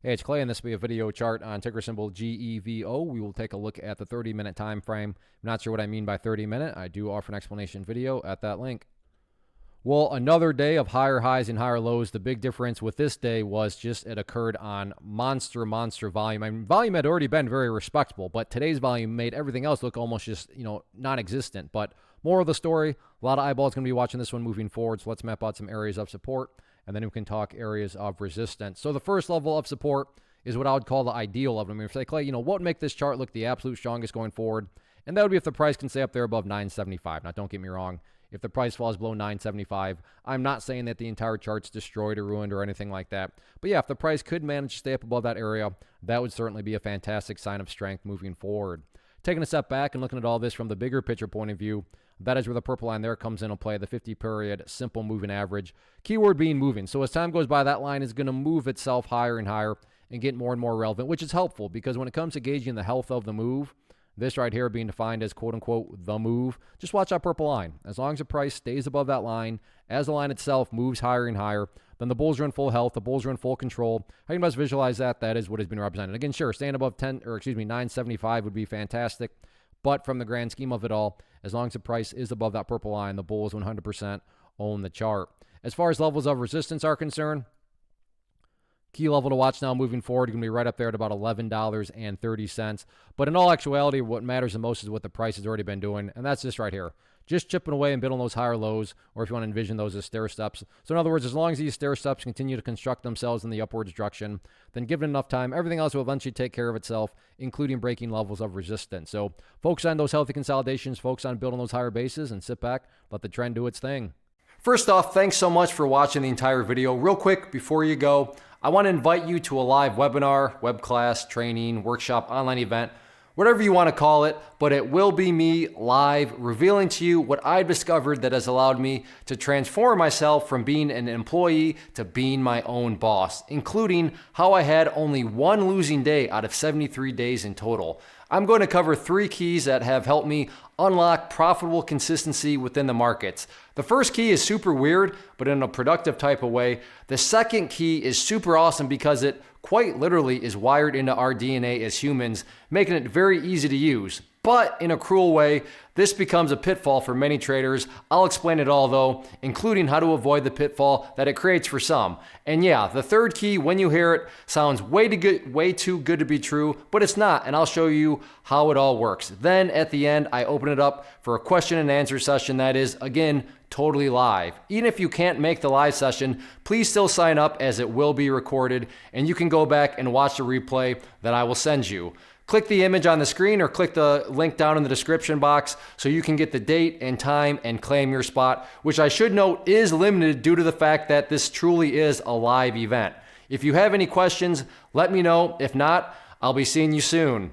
Hey, it's Clay, and this will be a video chart on ticker symbol GEVO. We will take a look at the 30-minute time frame. I'm not sure what I mean by 30-minute. I do offer an explanation video at that link. Well, another day of higher highs and higher lows. The big difference with this day was just it occurred on monster volume. I mean, volume had already been very respectable, but today's volume made everything else look almost just, non-existent. But more of the story, a lot of eyeballs going to be watching this one moving forward. So let's map out some areas of support, and then we can talk areas of resistance. So the first level of support is what I would call the ideal level. I mean, if they Clay, what would make this chart look the absolute strongest going forward? And that would be if the price can stay up there above 975. Now, don't get me wrong. If the price falls below 975, I'm not saying that the entire chart's destroyed or ruined or anything like that. But yeah, if the price could manage to stay up above that area, that would certainly be a fantastic sign of strength moving forward. Taking a step back and looking at all this from the bigger picture point of view, that is where the purple line there comes into play, the 50-period simple moving average. Keyword being moving. So as time goes by, that line is going to move itself higher and higher and get more and more relevant, which is helpful because when it comes to gauging the health of the move, this right here being defined as quote-unquote the move, just watch that purple line. As long as the price stays above that line, as the line itself moves higher and higher, then the bulls are in full health, the bulls are in full control. How you can best visualize that? That is what has been represented. Again, sure, staying above 975 would be fantastic, but from the grand scheme of it all, as long as the price is above that purple line, the bulls 100% own the chart. As far as levels of resistance are concerned, key level to watch now moving forward, you're going to be right up there at about $11.30. But in all actuality, what matters the most is what the price has already been doing, and that's this right here. Just chipping away and building those higher lows, or if you want to envision those as stair steps. So in other words, as long as these stair steps continue to construct themselves in the upwards direction, then given enough time, everything else will eventually take care of itself, including breaking levels of resistance. So focus on those healthy consolidations, focus on building those higher bases, and sit back, let the trend do its thing. First off, thanks so much for watching the entire video. Real quick, before you go, I want to invite you to a live webinar, web class, training, workshop, online event, whatever you want to call it, but it will be me live revealing to you what I've discovered that has allowed me to transform myself from being an employee to being my own boss, including how I had only one losing day out of 73 days in total. I'm going to cover 3 keys that have helped me unlock profitable consistency within the markets. The first key is super weird, but in a productive type of way. The second key is super awesome because it quite literally is wired into our DNA as humans, making it very easy to use. But in a cruel way, this becomes a pitfall for many traders. I'll explain it all though, including how to avoid the pitfall that it creates for some. And yeah, the third key, when you hear it, sounds way too good to be true, but it's not, and I'll show you how it all works. Then at the end, I open it up for a question and answer session that is, again, totally live. Even if you can't make the live session, please still sign up as it will be recorded, and you can go back and watch the replay that I will send you. Click the image on the screen or click the link down in the description box so you can get the date and time and claim your spot, which I should note is limited due to the fact that this truly is a live event. If you have any questions, let me know. If not, I'll be seeing you soon.